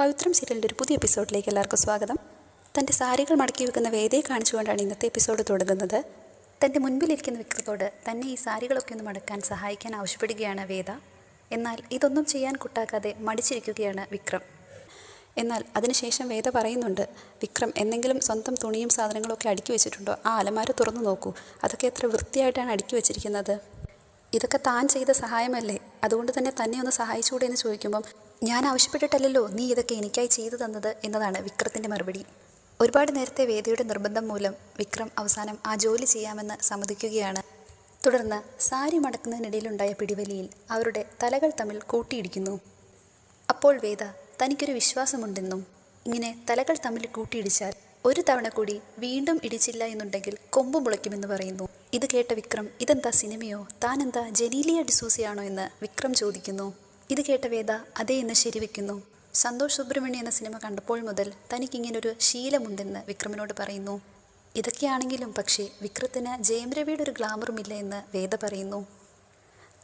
പവിത്രം സീരിയലിൻ്റെ ഒരു പുതിയ എപ്പിസോഡിലേക്ക് എല്ലാവർക്കും സ്വാഗതം. തൻ്റെ സാരികൾ മടക്കി വെക്കുന്ന വേദയെ കാണിച്ചുകൊണ്ടാണ് ഇന്നത്തെ എപ്പിസോഡ് തുടങ്ങുന്നത്. തൻ്റെ മുൻപിലിരിക്കുന്ന വിക്രത്തോട് തന്നെ ഈ സാരികളൊക്കെ ഒന്ന് മടക്കാൻ സഹായിക്കാൻ ആവശ്യപ്പെടുകയാണ് വേദ. എന്നാൽ ഇതൊന്നും ചെയ്യാൻ കൂട്ടാക്കാതെ മടിച്ചിരിക്കുകയാണ് വിക്രം. എന്നാൽ അതിനുശേഷം വേദ പറയുന്നുണ്ട്, വിക്രം എന്തെങ്കിലും സ്വന്തം തുണിയും സാധനങ്ങളൊക്കെ അടുക്കി വെച്ചിട്ടുണ്ടോ? ആ അലമാര തുറന്നു നോക്കൂ, അതൊക്കെ എത്ര വൃത്തിയായിട്ടാണ് അടുക്കി വെച്ചിരിക്കുന്നത്. ഇതൊക്കെ താൻ ചെയ്ത സഹായമല്ലേ, അതുകൊണ്ട് തന്നെ ഒന്ന് സഹായിച്ചുകൂടെ എന്ന് ചോദിക്കുമ്പം, ഞാൻ ആവശ്യപ്പെട്ടിട്ടല്ലല്ലോ നീ ഇതൊക്കെ എനിക്കായി ചെയ്തു തന്നത് എന്നതാണ് വിക്രത്തിൻ്റെ മറുപടി. ഒരുപാട് നേരത്തെ വേദയുടെ നിർബന്ധം മൂലം വിക്രം അവസാനം ആ ജോലി ചെയ്യാമെന്ന് സമ്മതിക്കുകയാണ്. തുടർന്ന് സാരി മടക്കുന്നതിനിടയിലുണ്ടായ പിടിവലിയിൽ അവരുടെ തലകൾ തമ്മിൽ കൂട്ടിയിടിക്കുന്നു. അപ്പോൾ വേദ തനിക്കൊരു വിശ്വാസമുണ്ടെന്നും ഇങ്ങനെ തലകൾ തമ്മിൽ കൂട്ടിയിടിച്ചാൽ ഒരു തവണ കൂടി വീണ്ടും ഇടിച്ചില്ല എന്നുണ്ടെങ്കിൽ കൊമ്പ് മുളയ്ക്കുമെന്ന് പറയുന്നു. ഇത് കേട്ട വിക്രം, ഇതെന്താ സിനിമയോ, താനെന്താ ജനീലിയ ഡിസൂസിയാണോ എന്ന് വിക്രം ചോദിക്കുന്നു. ഇത് കേട്ട വേദ അതേ എന്ന് ശരിവെക്കുന്നു. സന്തോഷ് സുബ്രഹ്മണ്യം എന്ന സിനിമ കണ്ടപ്പോൾ മുതൽ തനിക്കിങ്ങനൊരു ശീലമുണ്ടെന്ന് വിക്രമിനോട് പറയുന്നു. ഇതൊക്കെയാണെങ്കിലും പക്ഷേ വിക്രത്തിന് ജയം രവിയുടെ ഒരു ഗ്ലാമറുമില്ല എന്ന് വേദ പറയുന്നു.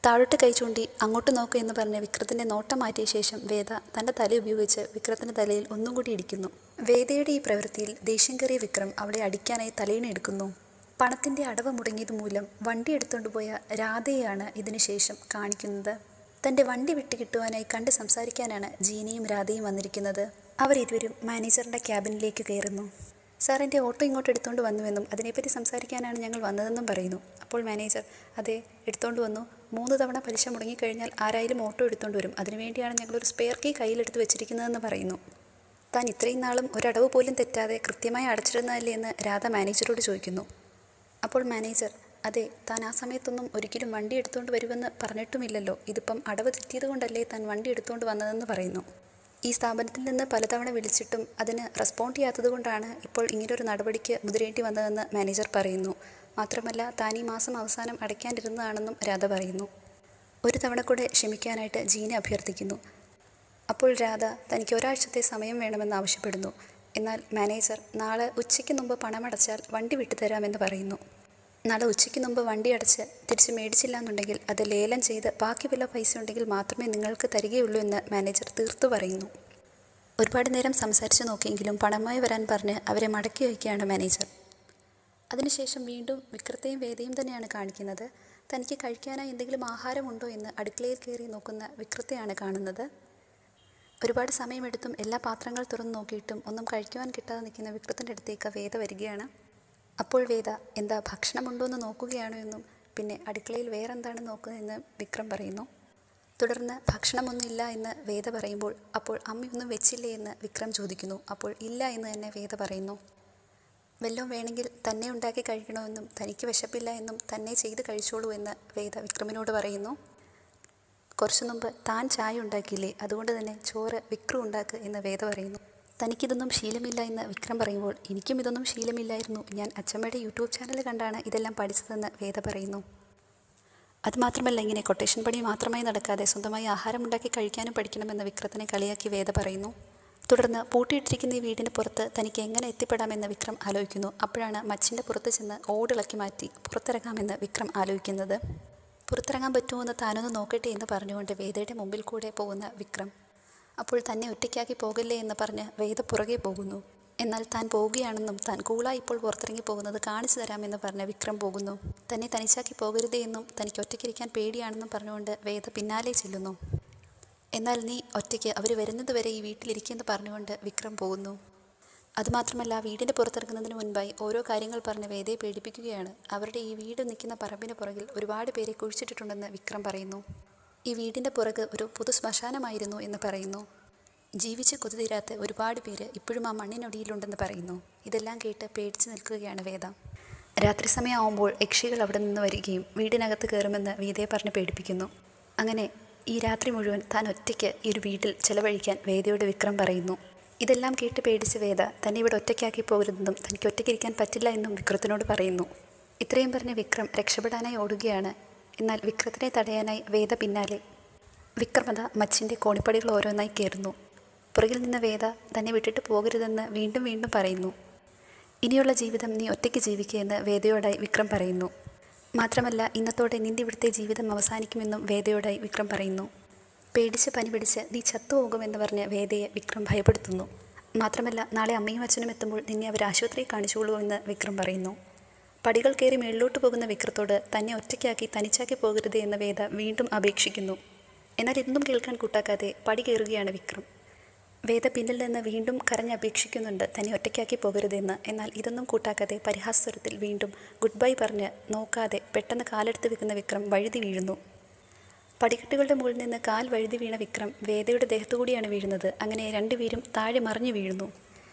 താഴോട്ട് കൈ ചൂണ്ടി അങ്ങോട്ട് നോക്കുക എന്ന് പറഞ്ഞ് വിക്രത്തിൻ്റെ നോട്ടം മാറ്റിയ ശേഷം വേദ തൻ്റെ തല ഉപയോഗിച്ച് വിക്രത്തിൻ്റെ തലയിൽ ഒന്നും കൂടി ഇടിക്കുന്നു. വേദയുടെ ഈ പ്രവൃത്തിയിൽ ദേഷ്യം കയറിയ വിക്രം അവളെ അടിക്കാനായി തലയിണെടുക്കുന്നു. പണത്തിൻ്റെ അടവ് മുടങ്ങിയത് മൂലം വണ്ടി എടുത്തുകൊണ്ടുപോയ രാധയെയാണ് ഇതിനുശേഷം കാണിക്കുന്നത്. തൻ്റെ വണ്ടി വിട്ടുകിട്ടുവാനായി കണ്ട് സംസാരിക്കാനാണ് ജീനയും രാധയും വന്നിരിക്കുന്നത്. അവരിരുവരും മാനേജറിൻ്റെ ക്യാബിനിലേക്ക് കയറുന്നു. സാർ, എൻ്റെ ഓട്ടോ ഇങ്ങോട്ട് എടുത്തുകൊണ്ട് വന്നുവെന്നും അതിനെപ്പറ്റി സംസാരിക്കാനാണ് ഞങ്ങൾ വന്നതെന്നും പറയുന്നു. അപ്പോൾ മാനേജർ, അതെ എടുത്തുകൊണ്ട് വന്നു, 3 തവണ പലിശ മുടങ്ങിക്കഴിഞ്ഞാൽ ആരായാലും ഓട്ടോ എടുത്തുകൊണ്ട് വരും, അതിനുവേണ്ടിയാണ് ഞങ്ങളൊരു സ്പെയർ കീ കയ്യിലെടുത്ത് വെച്ചിരിക്കുന്നതെന്ന് പറയുന്നു. താൻ ഇത്രയും നാളും ഒരടവ് പോലും തെറ്റാതെ കൃത്യമായി അടച്ചിരുന്നതല്ലേ എന്ന് രാധ മാനേജറോട് ചോദിക്കുന്നു. അപ്പോൾ മാനേജർ, അതെ, താൻ ആ സമയത്തൊന്നും ഒരിക്കലും വണ്ടി എടുത്തുകൊണ്ട് വരുമെന്ന് പറഞ്ഞിട്ടുമില്ലല്ലോ, ഇതിപ്പം അടവ് തെറ്റിയത് കൊണ്ടല്ലേ താൻ വണ്ടി എടുത്തുകൊണ്ട് വന്നതെന്ന് പറയുന്നു. ഈ സ്ഥാപനത്തിൽ നിന്ന് പലതവണ വിളിച്ചിട്ടും അതിന് റെസ്പോണ്ട് ചെയ്യാത്തത് കൊണ്ടാണ് ഇപ്പോൾ ഇങ്ങനൊരു നടപടിക്ക് മുതിരേണ്ടി വന്നതെന്ന് മാനേജർ പറയുന്നു. മാത്രമല്ല താൻ ഈ മാസം അവസാനം അടയ്ക്കാനിരുന്നതാണെന്നും രാധ പറയുന്നു. ഒരു തവണ കൂടെ ക്ഷമിക്കാനായിട്ട് ജീന അഭ്യർത്ഥിക്കുന്നു. അപ്പോൾ രാധ തനിക്ക് ഒരാഴ്ചത്തെ സമയം വേണമെന്ന് ആവശ്യപ്പെടുന്നു. എന്നാൽ മാനേജർ നാളെ ഉച്ചയ്ക്ക് മുമ്പ് പണമടച്ചാൽ വണ്ടി വിട്ടുതരാമെന്ന് പറയുന്നു. നാളെ ഉച്ചയ്ക്ക് മുമ്പ് വണ്ടി അടച്ച് തിരിച്ച് മേടിച്ചില്ല എന്നുണ്ടെങ്കിൽ അത് ലേലം ചെയ്ത് ബാക്കി വല്ല പൈസ ഉണ്ടെങ്കിൽ മാത്രമേ നിങ്ങൾക്ക് തരികയുള്ളൂ എന്ന് മാനേജർ തീർത്തു പറയുന്നു. ഒരുപാട് നേരം സംസാരിച്ച് നോക്കിയെങ്കിലും പണമായി വരാൻ പറഞ്ഞ് അവരെ മടക്കി വയ്ക്കുകയാണ് മാനേജർ. അതിനുശേഷം വീണ്ടും വിക്രത്തെയും വേദയും തന്നെയാണ് കാണിക്കുന്നത്. തനിക്ക് കഴിക്കാനായി എന്തെങ്കിലും ആഹാരമുണ്ടോ എന്ന് അടുക്കളയിൽ കയറി നോക്കുന്ന വിക്രത്തെയാണ് കാണുന്നത്. ഒരുപാട് സമയമെടുത്തും എല്ലാ പാത്രങ്ങൾ തുറന്നു നോക്കിയിട്ടും ഒന്നും കഴിക്കുവാൻ കിട്ടാതെ നിൽക്കുന്ന വിക്രത്തിൻ്റെ അടുത്തേക്ക് വേദ വരികയാണ്. അപ്പോൾ വേദ, എന്താ ഭക്ഷണമുണ്ടോ എന്ന് നോക്കുകയാണോ എന്നും പിന്നെ അടുക്കളയിൽ വേറെന്താണ് നോക്കുന്നതെന്ന് വിക്രം പറയുന്നു. തുടർന്ന് ഭക്ഷണമൊന്നുമില്ല എന്ന് വേദ പറയുമ്പോൾ, അപ്പോൾ അമ്മയൊന്നും വെച്ചില്ലേ എന്ന് വിക്രം ചോദിക്കുന്നു. അപ്പോൾ ഇല്ല എന്ന് തന്നെ വേദ പറയുന്നു. വല്ലതും വേണമെങ്കിൽ തന്നെ ഉണ്ടാക്കി കഴിക്കണമെന്നും തനിക്ക് വിശപ്പില്ല എന്നും തന്നെ ചെയ്ത് കഴിച്ചോളൂ എന്ന് വേദ വിക്രമിനോട് പറയുന്നു. കുറച്ചു മുമ്പ് താൻ ചായ ഉണ്ടാക്കിയില്ലേ, അതുകൊണ്ട് തന്നെ ചോറ് വിക്രം ഉണ്ടാക്കുക എന്ന് വേദ പറയുന്നു. തനിക്കിതൊന്നും ശീലമില്ല എന്ന് വിക്രം പറയുമ്പോൾ, എനിക്കും ഇതൊന്നും ശീലമില്ലായിരുന്നു, ഞാൻ അച്ചമ്മയുടെ യൂട്യൂബ് ചാനൽ കണ്ടാണ് ഇതെല്ലാം പഠിച്ചതെന്ന് വേദ പറയുന്നു. അതുമാത്രമല്ല, ഇങ്ങനെ കൊട്ടേഷൻ പണി മാത്രമായി നടക്കാതെ സ്വന്തമായി ആഹാരം ഉണ്ടാക്കി കഴിക്കാനും പഠിക്കണമെന്ന് വിക്രത്തിനെ കളിയാക്കി വേദ പറയുന്നു. തുടർന്ന് പൂട്ടിയിട്ടിരിക്കുന്ന ഈ വീടിന് പുറത്ത് തനിക്ക് എങ്ങനെ എത്തിപ്പെടാമെന്ന് വിക്രം ആലോചിക്കുന്നു. അപ്പോഴാണ് മച്ചിൻ്റെ പുറത്ത് ചെന്ന് ഓടിളക്കി മാറ്റി പുറത്തിറങ്ങാമെന്ന് വിക്രം ആലോചിക്കുന്നത്. പുറത്തിറങ്ങാൻ പറ്റുമോ എന്ന് താനൊന്ന് നോക്കട്ടെ എന്ന് പറഞ്ഞുകൊണ്ട് വേദയുടെ മുമ്പിൽ കൂടെ പോകുന്ന വിക്രം, അപ്പോൾ തന്നെ ഒറ്റയ്ക്കാക്കി പോകല്ലേ എന്ന് പറഞ്ഞ് വേദ പുറകെ പോകുന്നു. എന്നാൽ താൻ പോവുകയാണെന്നും താൻ കൂളായി ഇപ്പോൾ പുറത്തിറങ്ങി പോകുന്നത് കാണിച്ചു തരാമെന്ന് പറഞ്ഞ് വിക്രം പോകുന്നു. തന്നെ തനിച്ചാക്കി പോകരുതേ എന്നും തനിക്ക് ഒറ്റയ്ക്കിരിക്കാൻ പേടിയാണെന്നും പറഞ്ഞുകൊണ്ട് വേദ പിന്നാലെ ചെല്ലുന്നു. എന്നാൽ നീ ഒറ്റയ്ക്ക് അവർ വരുന്നത് വരെ ഈ വീട്ടിലിരിക്കുമെന്ന് പറഞ്ഞുകൊണ്ട് വിക്രം പോകുന്നു. അതുമാത്രമല്ല, വീടിൻ്റെ പുറത്തിറങ്ങുന്നതിന് മുൻപായി ഓരോ കാര്യങ്ങൾ പറഞ്ഞ് വേദയെ പേടിപ്പിക്കുകയാണ്. അവരുടെ ഈ വീട് നിൽക്കുന്ന പറമ്പിന് പുറകിൽ ഒരുപാട് പേരെ കുഴിച്ചിട്ടിട്ടുണ്ടെന്ന് വിക്രം പറയുന്നു. ഈ വീടിൻ്റെ പുറക് ഒരു പൊതു ശ്മശാനമായിരുന്നു എന്ന് പറയുന്നു. ജീവിച്ച് കൊതി തീരാത്ത ഒരുപാട് പേര് ഇപ്പോഴും ആ മണ്ണിനൊടിയിലുണ്ടെന്ന് പറയുന്നു. ഇതെല്ലാം കേട്ട് പേടിച്ച് നിൽക്കുകയാണ് വേദ. രാത്രി സമയമാകുമ്പോൾ യക്ഷികൾ അവിടെ നിന്ന് വരികയും വീടിനകത്ത് കയറുമെന്ന് വേദയെ പറഞ്ഞ് പേടിപ്പിക്കുന്നു. അങ്ങനെ ഈ രാത്രി മുഴുവൻ താൻ ഒറ്റയ്ക്ക് ഈ ഒരു വീട്ടിൽ ചെലവഴിക്കാൻ വേദയോട് വിക്രം പറയുന്നു. ഇതെല്ലാം കേട്ട് പേടിച്ച് വേദ തന്നെ ഇവിടെ ഒറ്റയ്ക്കാക്കി പോകരുതെന്നും തനിക്ക് ഒറ്റയ്ക്കിരിക്കാൻ പറ്റില്ല എന്നും വിക്രത്തിനോട് പറയുന്നു. ഇത്രയും പറഞ്ഞ് വിക്രം രക്ഷപ്പെടാനായി ഓടുകയാണ്. എന്നാൽ വിക്രത്തിനെ തടയാനായി വേദ പിന്നാലെ. വിക്രമത മച്ചിൻ്റെ കോണിപ്പടികൾ ഓരോന്നായി കയറുന്നു. പുറകിൽ നിന്ന് വേദ തന്നെ വിട്ടിട്ട് പോകരുതെന്ന് വീണ്ടും വീണ്ടും പറയുന്നു. ഇനിയുള്ള ജീവിതം നീ ഒറ്റയ്ക്ക് ജീവിക്കുകയെന്ന് വേദയോടായി വിക്രം പറയുന്നു. മാത്രമല്ല, ഇന്നത്തോടെ നിൻ്റെ ഇവിടുത്തെ ജീവിതം അവസാനിക്കുമെന്നും വേദയോടായി വിക്രം പറയുന്നു. പേടിച്ച് പനി പിടിച്ച് നീ ചത്തുപോകുമെന്ന് പറഞ്ഞ് വേദയെ വിക്രം ഭയപ്പെടുത്തുന്നു. മാത്രമല്ല നാളെ അമ്മയും അച്ഛനും എത്തുമ്പോൾ നിന്നെ അവർ ആശുപത്രിയിൽ കാണിച്ചുകൊള്ളുമെന്ന് വിക്രം പറയുന്നു. പടികൾ കയറി മേളിലോട്ട് പോകുന്ന വിക്രത്തോട് തന്നെ ഒറ്റയ്ക്കാക്കി തനിച്ചാക്കി പോകരുത് എന്ന് വേദ വീണ്ടും അപേക്ഷിക്കുന്നു. എന്നാൽ ഇതൊന്നും കേൾക്കാൻ കൂട്ടാക്കാതെ പടി കയറുകയാണ് വിക്രം. വേദ പിന്നിൽ നിന്ന് വീണ്ടും കരഞ്ഞപേക്ഷിക്കുന്നുണ്ട് തന്നെ ഒറ്റയ്ക്കാക്കി പോകരുതെന്ന്. എന്നാൽ ഇതൊന്നും കൂട്ടാക്കാതെ പരിഹാസസ്വരത്തിൽ വീണ്ടും ഗുഡ് ബൈ പറഞ്ഞ് നോക്കാതെ പെട്ടെന്ന് കാലെടുത്ത് വെക്കുന്ന വിക്രം വഴുതി വീഴുന്നു. പടിക്കെട്ടുകളുടെ മുകളിൽ നിന്ന് കാൽ വഴുതി വീണ വിക്രം വേദയുടെ ദേഹത്തുകൂടിയാണ് വീഴുന്നത്. അങ്ങനെ രണ്ടുപേരും താഴെ മറിഞ്ഞു വീഴുന്നു.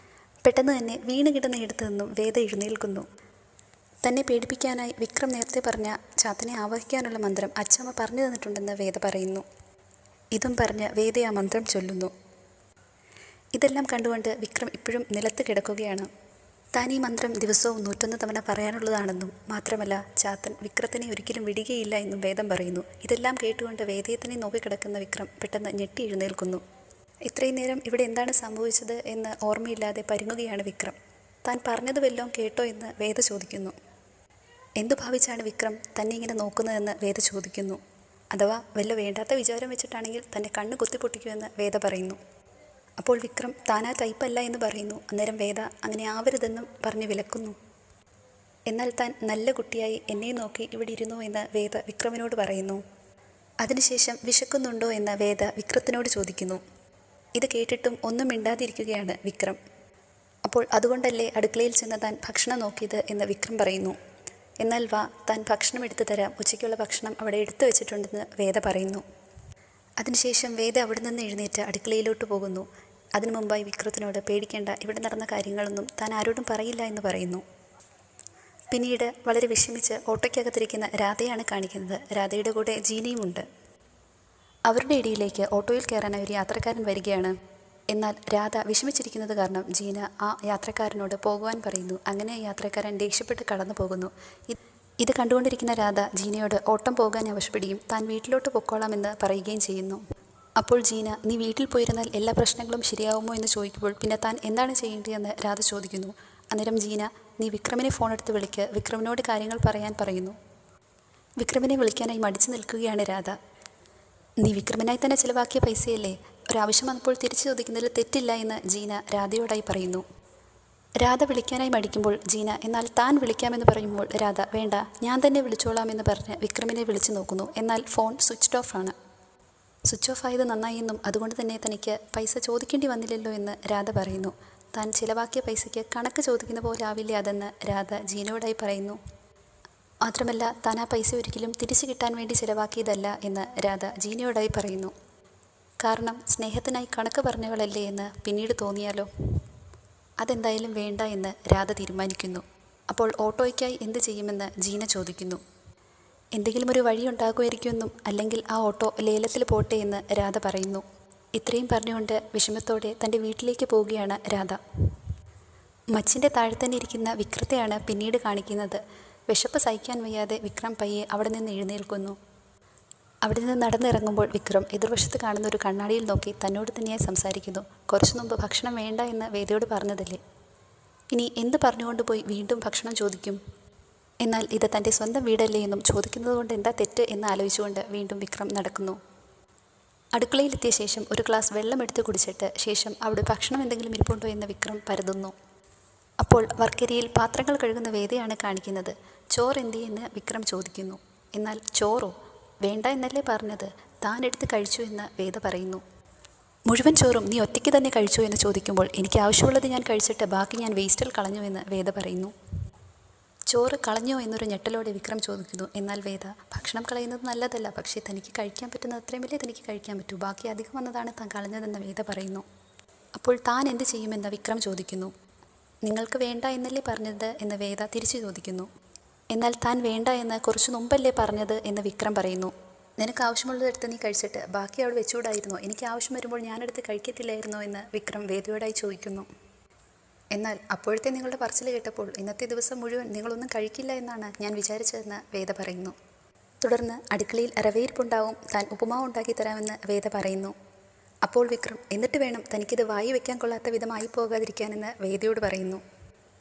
പെട്ടെന്ന് തന്നെ വീണ് കിടന്ന ഇടത്തു നിന്നും വേദ എഴുന്നേൽക്കുന്നു. തന്നെ പേടിപ്പിക്കാനായി വിക്രം നേരത്തെ പറഞ്ഞ ചാത്തനെ ആവഹിക്കാനുള്ള മന്ത്രം അച്ഛമ്മ പറഞ്ഞു തന്നിട്ടുണ്ടെന്ന് വേദ പറയുന്നു. ഇതും പറഞ്ഞ് വേദ ആ മന്ത്രം ചൊല്ലുന്നു. ഇതെല്ലാം കണ്ടുകൊണ്ട് വിക്രം ഇപ്പോഴും നിലത്ത് കിടക്കുകയാണ്. താൻ ഈ മന്ത്രം ദിവസവും 101 തവണ പറയാനുള്ളതാണെന്നും മാത്രമല്ല ചാത്തൻ വിക്രത്തിനെ ഒരിക്കലും വിടുകയില്ല എന്നും വേദം പറയുന്നു. ഇതെല്ലാം കേട്ടുകൊണ്ട് വേദയെ തന്നെ നോക്കിക്കിടക്കുന്ന വിക്രം പെട്ടെന്ന് ഞെട്ടി എഴുന്നേൽക്കുന്നു. ഇത്രയും നേരം ഇവിടെ എന്താണ് സംഭവിച്ചത് എന്ന് ഓർമ്മയില്ലാതെ പരുങ്ങുകയാണ് വിക്രം. താൻ പറഞ്ഞത് വല്ലതും കേട്ടോ എന്ന് വേദ ചോദിക്കുന്നു. എന്തു ഭാവിച്ചാണ് വിക്രം തന്നെ ഇങ്ങനെ നോക്കുന്നതെന്ന് വേദ ചോദിക്കുന്നു. അഥവാ വല്ല വേണ്ടാത്ത വിചാരം വെച്ചിട്ടാണെങ്കിൽ തന്നെ കണ്ണ് കുത്തിപ്പൊട്ടിക്കുമെന്ന് വേദ പറയുന്നു. അപ്പോൾ വിക്രം താനാ ടൈപ്പല്ല എന്ന് പറയുന്നു. അന്നേരം വേദ അങ്ങനെ ആവരുതെന്നും പറഞ്ഞ് വിലക്കുന്നു. എന്നാൽ താൻ നല്ല കുട്ടിയായി എന്നെ നോക്കി ഇവിടെ ഇരുന്നു എന്ന് വേദ വിക്രമിനോട് പറയുന്നു. അതിനുശേഷം വിശക്കുന്നുണ്ടോ എന്ന് വേദ വിക്രത്തിനോട് ചോദിക്കുന്നു. ഇത് കേട്ടിട്ടും ഒന്നും മിണ്ടാതിരിക്കുകയാണ് വിക്രം. അപ്പോൾ അതുകൊണ്ടല്ലേ അടുക്കളയിൽ ചെന്ന് താൻ ഭക്ഷണം നോക്കിയത് എന്ന് വിക്രം പറയുന്നു. എന്നാൽ വാ, താൻ ഭക്ഷണം എടുത്തു തരാം, ഉച്ചയ്ക്കുള്ള ഭക്ഷണം അവിടെ എടുത്തു വെച്ചിട്ടുണ്ടെന്ന് വേദ പറയുന്നു. അതിനുശേഷം വേദ അവിടെ നിന്ന് എഴുന്നേറ്റ് അടുക്കളയിലോട്ട് പോകുന്നു. അതിനു മുമ്പായി വിക്രത്തിനോട് പേടിക്കേണ്ട, ഇവിടെ നടന്ന കാര്യങ്ങളൊന്നും താൻ ആരോടും പറയില്ല എന്ന് പറയുന്നു. പിന്നീട് വളരെ വിഷമിച്ച് ഓട്ടോയ്ക്കകത്തിരിക്കുന്ന രാധയാണ് കാണിക്കുന്നത്. രാധയുടെ കൂടെ ജീനയുമുണ്ട്. അവരുടെ ഇടയിലേക്ക് ഓട്ടോയിൽ കയറാനായി ഒരു യാത്രക്കാരൻ വരികയാണ്. എന്നാൽ രാധ വിഷമിച്ചിരിക്കുന്നത് കാരണം ജീന ആ യാത്രക്കാരനോട് പോകുവാൻ പറയുന്നു. അങ്ങനെ യാത്രക്കാരൻ ദേഷ്യപ്പെട്ട് കടന്നു പോകുന്നു. ഇത് കണ്ടുകൊണ്ടിരിക്കുന്ന രാധ ജീനയോട് ഓട്ടം പോകാൻ ആവശ്യപ്പെടുകയും താൻ വീട്ടിലോട്ട് പൊക്കോളാമെന്ന് പറയുകയും ചെയ്യുന്നു. അപ്പോൾ ജീന നീ വീട്ടിൽ പോയിരുന്നാൽ എല്ലാ പ്രശ്നങ്ങളും ശരിയാവുമോ എന്ന് ചോദിക്കുമ്പോൾ പിന്നെ താൻ എന്താണ് ചെയ്യേണ്ടതെന്ന് രാധ ചോദിക്കുന്നു. അന്നേരം ജീന നീ വിക്രമിനെ ഫോൺ എടുത്ത് വിളിക്ക്, വിക്രമിനോട് കാര്യങ്ങൾ പറയാൻ പറയുന്നു. വിക്രമിനെ വിളിക്കാനായി മടിച്ചു നിൽക്കുകയാണ് രാധ. നീ വിക്രമിനായി തന്നെ ചിലവാക്കിയ പൈസയല്ലേ, ഒരാവശ്യം വന്നപ്പോൾ തിരിച്ചു ചോദിക്കുന്നതിൽ തെറ്റില്ല എന്ന് ജീന രാധയോടായി പറയുന്നു. രാധ വിളിക്കാനായി മടിക്കുമ്പോൾ ജീന എന്നാൽ താൻ വിളിക്കാമെന്ന് പറയുമ്പോൾ രാധ വേണ്ട, ഞാൻ തന്നെ വിളിച്ചോളാം എന്ന് പറഞ്ഞ് വിക്രമിനെ വിളിച്ചു നോക്കുന്നു. എന്നാൽ ഫോൺ സ്വിച്ച് ഓഫ് ആണ്. സ്വിച്ച് ഓഫ് ആയത് നന്നായി എന്നും അതുകൊണ്ട് തന്നെ തനിക്ക് പൈസ ചോദിക്കേണ്ടി വന്നില്ലല്ലോ എന്ന് രാധ പറയുന്നു. താൻ ചിലവാക്കിയ പൈസയ്ക്ക് കണക്ക് ചോദിക്കുന്ന പോലെ ആവില്ല അതെന്ന് രാധ ജീനയോടായി പറയുന്നു. മാത്രമല്ല താൻ ആ പൈസ ഒരിക്കലും തിരിച്ചു കിട്ടാൻ വേണ്ടി ചിലവാക്കിയതല്ല എന്ന് രാധ ജീനയോടായി പറയുന്നു. കാരണം സ്നേഹത്തിനായി കണക്ക് പറഞ്ഞവളല്ലേ എന്ന് പിന്നീട് തോന്നിയാലോ. അതെന്തായാലും വേണ്ട എന്ന് രാധ തീരുമാനിക്കുന്നു. അപ്പോൾ ഓട്ടോയ്ക്കായി എന്ത് ചെയ്യുമെന്ന് ജീന ചോദിക്കുന്നു. എന്തെങ്കിലും ഒരു വഴി ഉണ്ടാകുമായിരിക്കുമെന്നും അല്ലെങ്കിൽ ആ ഓട്ടോ ലേലത്തിൽ പോട്ടെ എന്ന് രാധ പറയുന്നു. ഇത്രയും പറഞ്ഞുകൊണ്ട് വിഷമത്തോടെ തൻ്റെ വീട്ടിലേക്ക് പോവുകയാണ് രാധ. മച്ചിൻ്റെ താഴെ തന്നെ ഇരിക്കുന്ന വിക്രത്തെയാണ് പിന്നീട് കാണിക്കുന്നത്. വിശപ്പ് സഹിക്കാൻ വയ്യാതെ വിക്രം പയ്യെ അവിടെ നിന്ന് എഴുന്നേൽക്കുന്നു. അവിടെ നിന്ന് നടന്നിറങ്ങുമ്പോൾ വിക്രം എതിർവശത്ത് കാണുന്ന ഒരു കണ്ണാടിയിൽ നോക്കി തന്നോട് തന്നെയായി സംസാരിക്കുന്നു. കുറച്ചു മുമ്പ് ഭക്ഷണം വേണ്ട എന്ന് വേദയോട് പറഞ്ഞതല്ലേ, ഇനി എന്ത് പറഞ്ഞുകൊണ്ട് പോയി വീണ്ടും ഭക്ഷണം ചോദിക്കും? എന്നാൽ ഇത് തൻ്റെ സ്വന്തം വീടല്ലേ എന്നും ചോദിക്കുന്നത് കൊണ്ട് എന്താ തെറ്റ് എന്ന് ആലോചിച്ചുകൊണ്ട് വീണ്ടും വിക്രം നടക്കുന്നു. അടുക്കളയിലെത്തിയ ശേഷം ഒരു ഗ്ലാസ് വെള്ളം എടുത്ത് കുടിച്ചിട്ട് ശേഷം അവിടെ ഭക്ഷണം എന്തെങ്കിലും ഇരിപ്പുണ്ടോ എന്ന് വിക്രം പരതുന്നു. അപ്പോൾ വർക്കരിയിൽ പാത്രങ്ങൾ കഴുകുന്ന വേദയാണ് കാണിക്കുന്നത്. ചോറ് എന്തി എന്ന് വിക്രം ചോദിക്കുന്നു. എന്നാൽ ചോറോ, വേണ്ട എന്നല്ലേ പറഞ്ഞത്, താൻ എടുത്ത് കഴിച്ചു എന്ന് വേദ പറയുന്നു. മുഴുവൻ ചോറും നീ ഒറ്റയ്ക്ക് തന്നെ കഴിച്ചു എന്ന് ചോദിക്കുമ്പോൾ എനിക്ക് ആവശ്യമുള്ളത് ഞാൻ കഴിച്ചിട്ട് ബാക്കി ഞാൻ വേസ്റ്റിൽ കളഞ്ഞു എന്ന് വേദ പറയുന്നു. ചോറ് കളഞ്ഞോ എന്നൊരു ഞെട്ടലോടെ വിക്രം ചോദിക്കുന്നു. എന്നാൽ വേദ ഭക്ഷണം കളയുന്നത് നല്ലതല്ല, പക്ഷേ തനിക്ക് കഴിക്കാൻ പറ്റുന്നത് അത്രയുമല്ലേ തനിക്ക് കഴിക്കാൻ പറ്റൂ, ബാക്കി അധികം വന്നതാണ് താൻ കളഞ്ഞതെന്ന് വേദ പറയുന്നു. അപ്പോൾ താൻ എന്ത് ചെയ്യുമെന്ന് വിക്രം ചോദിക്കുന്നു. നിങ്ങൾക്ക് വേണ്ട എന്നല്ലേ പറഞ്ഞത് എന്ന് വേദ തിരിച്ചു ചോദിക്കുന്നു. എന്നാൽ താൻ വേണ്ട എന്ന് കുറച്ചു മുമ്പല്ലേ പറഞ്ഞത് എന്ന് വിക്രം പറയുന്നു. നിനക്ക് ആവശ്യമുള്ളതെടുത്ത് നീ കഴിച്ചിട്ട് ബാക്കി അവിടെ വെച്ചുകൂടായിരുന്നോ, എനിക്ക് ആവശ്യം വരുമ്പോൾ ഞാനെടുത്ത് കഴിക്കത്തില്ലായിരുന്നോ എന്ന് വിക്രം വേദയോടായി ചോദിക്കുന്നു. എന്നാൽ അപ്പോഴത്തെ നിങ്ങളുടെ പറച്ചിൽ കേട്ടപ്പോൾ ഇന്നത്തെ ദിവസം മുഴുവൻ നിങ്ങളൊന്നും കഴിക്കില്ല എന്നാണ് ഞാൻ വിചാരിച്ചതെന്ന് വേദ പറയുന്നു. തുടർന്ന് അടുക്കളയിൽ റവയിരിപ്പുണ്ടാവും, താൻ ഉപ്പുമാവ് ഉണ്ടാക്കി തരാമെന്ന് വേദ പറയുന്നു. അപ്പോൾ വിക്രം എന്നിട്ട് വേണം തനിക്കിത് വായി വയ്ക്കാൻ കൊള്ളാത്ത വിധമായി പോകാതിരിക്കാനെന്ന് വേദയോട് പറയുന്നു.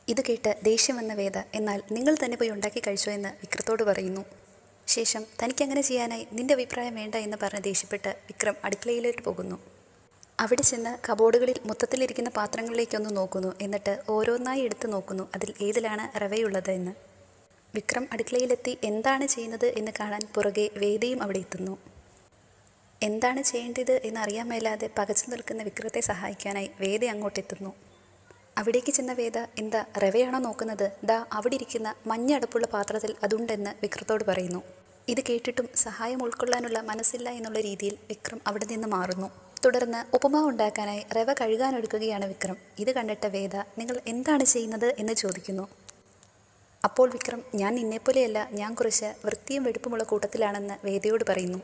ഇത് കേട്ട് ദേഷ്യം വന്ന വേദ എന്നാൽ നിങ്ങൾ തന്നെ പോയി ഉണ്ടാക്കി കഴിച്ചോ എന്ന് വിക്രത്തോട് പറയുന്നു. ശേഷം തനിക്കങ്ങനെ ചെയ്യാനായി നിന്റെ അഭിപ്രായം വേണ്ട എന്ന് പറഞ്ഞ് ദേഷ്യപ്പെട്ട് വിക്രം അടുക്കളയിലേക്ക് പോകുന്നു. അവിടെ ചെന്ന് കബോർഡുകളിൽ മൊത്തത്തിലിരിക്കുന്ന പാത്രങ്ങളിലേക്കൊന്ന് നോക്കുന്നു. എന്നിട്ട് ഓരോന്നായി എടുത്ത് നോക്കുന്നു അതിൽ ഏതിലാണ് റവയുള്ളത് എന്ന്. വിക്രം അടുക്കളയിലെത്തി എന്താണ് ചെയ്യുന്നത് എന്ന് കാണാൻ പുറകെ വേദയും അവിടെ എത്തുന്നു. എന്താണ് ചെയ്യേണ്ടത് എന്നറിയാൻ മേലാതെ പകച്ചു നിൽക്കുന്ന വിക്രത്തെ സഹായിക്കാനായി വേദ അങ്ങോട്ടെത്തുന്നു. അവിടേക്ക് ചെന്ന വേദ എന്താ റവയാണോ നോക്കുന്നത്, ദാ അവിടെ ഇരിക്കുന്ന മഞ്ഞ അടപ്പുള്ള പാത്രത്തിൽ അതുണ്ടെന്ന് വിക്രത്തോട് പറയുന്നു. ഇത് കേട്ടിട്ടും സഹായം ഉൾക്കൊള്ളാനുള്ള മനസ്സില്ല എന്നുള്ള രീതിയിൽ വിക്രം അവിടെ നിന്ന് മാറുന്നു. തുടർന്ന് ഉപ്പുമാവ് ഉണ്ടാക്കാനായി റവ കഴുകാനൊരുക്കുകയാണ് വിക്രം. ഇത് കണ്ടിട്ട് വേദ നിങ്ങൾ എന്താണ് ചെയ്യുന്നത് എന്ന് ചോദിക്കുന്നു. അപ്പോൾ വിക്രം ഞാൻ നിന്നെപ്പോലെയല്ല, ഞാൻ കുറച്ച് വൃത്തിയും വെടുപ്പുമുള്ള കൂട്ടത്തിലാണെന്ന് വേദയോട് പറയുന്നു.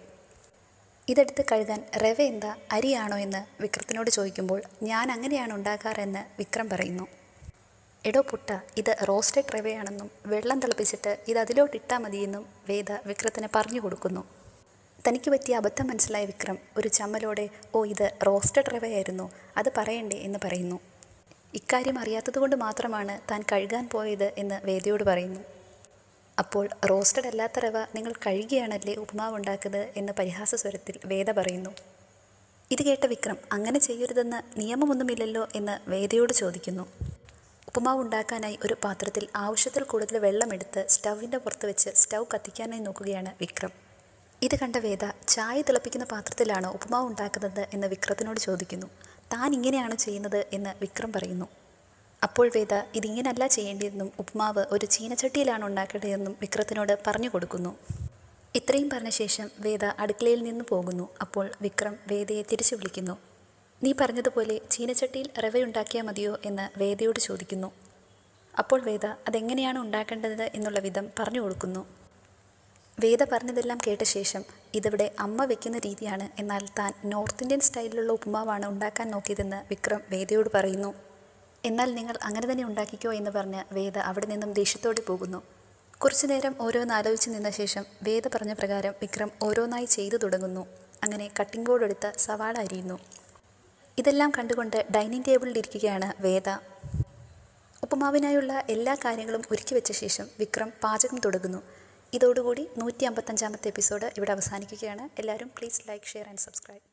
ഇതെടുത്ത് കഴുകാൻ റവ എന്താ അരിയാണോ എന്ന് വിക്രത്തിനോട് ചോദിക്കുമ്പോൾ ഞാൻ അങ്ങനെയാണ് ഉണ്ടാക്കാറെന്ന് വിക്രം പറയുന്നു. എടോ പുട്ട, ഇത് റോസ്റ്റഡ് റവയാണെന്നും വെള്ളം തിളപ്പിച്ചിട്ട് ഇത് അതിലോട്ടിട്ടാൽ മതിയെന്നും വേദ വിക്രത്തിന് പറഞ്ഞു കൊടുക്കുന്നു. തനിക്ക് പറ്റിയ അബദ്ധം മനസ്സിലായ വിക്രം ഒരു ചമ്മലോടെ ഓ ഇത് റോസ്റ്റഡ് റവയായിരുന്നു, അത് പറയണ്ടേ എന്ന് പറയുന്നു. ഇക്കാര്യം അറിയാത്തതുകൊണ്ട് മാത്രമാണ് താൻ കഴുകാൻ പോയത് എന്ന് വേദയോട് പറയുന്നു. അപ്പോൾ റോസ്റ്റഡ് അല്ലാത്ത റവ നിങ്ങൾ കഴുകിയാണല്ലേ ഉപ്പുമാവ് ഉണ്ടാക്കുന്നത് എന്ന് പരിഹാസ സ്വരത്തിൽ വേദ പറയുന്നു. ഇത് കേട്ട വിക്രം അങ്ങനെ ചെയ്യരുതെന്ന് നിയമമൊന്നുമില്ലല്ലോ എന്ന് വേദയോട് ചോദിക്കുന്നു. ഉപ്പുമാവ് ഉണ്ടാക്കാനായി ഒരു പാത്രത്തിൽ ആവശ്യത്തിൽ കൂടുതൽ വെള്ളമെടുത്ത് സ്റ്റൗവിൻ്റെ പുറത്ത് വെച്ച് സ്റ്റൗ കത്തിക്കാനായി നോക്കുകയാണ് വിക്രം. ഇത് കണ്ട വേദ ചായ തിളപ്പിക്കുന്ന പാത്രത്തിലാണോ ഉപ്പുമാവ് ഉണ്ടാക്കുന്നത് എന്ന് വിക്രത്തിനോട് ചോദിക്കുന്നു. താൻ ഇങ്ങനെയാണ് ചെയ്യുന്നത് എന്ന് വിക്രം പറയുന്നു. അപ്പോൾ വേദ ഇതിങ്ങനല്ല ചെയ്യേണ്ടതെന്നും ഉപ്പുമാവ് ഒരു ചീനച്ചട്ടിയിലാണ് ഉണ്ടാക്കേണ്ടതെന്നും വിക്രത്തിനോട് പറഞ്ഞു കൊടുക്കുന്നു. ഇത്രയും പറഞ്ഞ ശേഷം വേദ അടുക്കളയിൽ നിന്ന് പോകുന്നു. അപ്പോൾ വിക്രം വേദയെ തിരിച്ചു വിളിക്കുന്നു. നീ പറഞ്ഞതുപോലെ ചീനച്ചട്ടിയിൽ റവയുണ്ടാക്കിയാൽ മതിയോ എന്ന് വേദയോട് ചോദിക്കുന്നു. അപ്പോൾ വേദ അതെങ്ങനെയാണ് ഉണ്ടാക്കേണ്ടത് എന്നുള്ള വിധം പറഞ്ഞു കൊടുക്കുന്നു. വേദ പറഞ്ഞതെല്ലാം കേട്ട ശേഷം ഇതിവിടെ അമ്മ വെക്കുന്ന രീതിയാണ്, എന്നാൽ താൻ നോർത്ത് ഇന്ത്യൻ സ്റ്റൈലിലുള്ള ഉപ്പുമാവാണ് ഉണ്ടാക്കാൻ നോക്കിയതെന്ന് വിക്രം വേദയോട് പറയുന്നു. എന്നാൽ നിങ്ങൾ അങ്ങനെ തന്നെ ഉണ്ടാക്കിക്കോ എന്ന് പറഞ്ഞ് വേദ അവിടെ നിന്നും ദേഷ്യത്തോടെ പോകുന്നു. കുറച്ചു നേരം ഓരോന്ന് ആലോചിച്ച് നിന്ന ശേഷം വേദ പറഞ്ഞ പ്രകാരം വിക്രം ഓരോന്നായി ചെയ്തു തുടങ്ങുന്നു. അങ്ങനെ കട്ടിംഗ് ബോർഡ് എടുത്ത് സവാള അരിയുന്നു. ഇതെല്ലാം കണ്ടുകൊണ്ട് ഡൈനിങ് ടേബിളിലിരിക്കുകയാണ് വേദ. ഉപ്പുമാവിനായുള്ള എല്ലാ കാര്യങ്ങളും ഒരുക്കി വെച്ച ശേഷം വിക്രം പാചകം തുടങ്ങുന്നു. ഇതോടുകൂടി 155-ാമത്തെ എപ്പിസോഡ് ഇവിടെ അവസാനിക്കുകയാണ്. എല്ലാവരും please like, share and subscribe.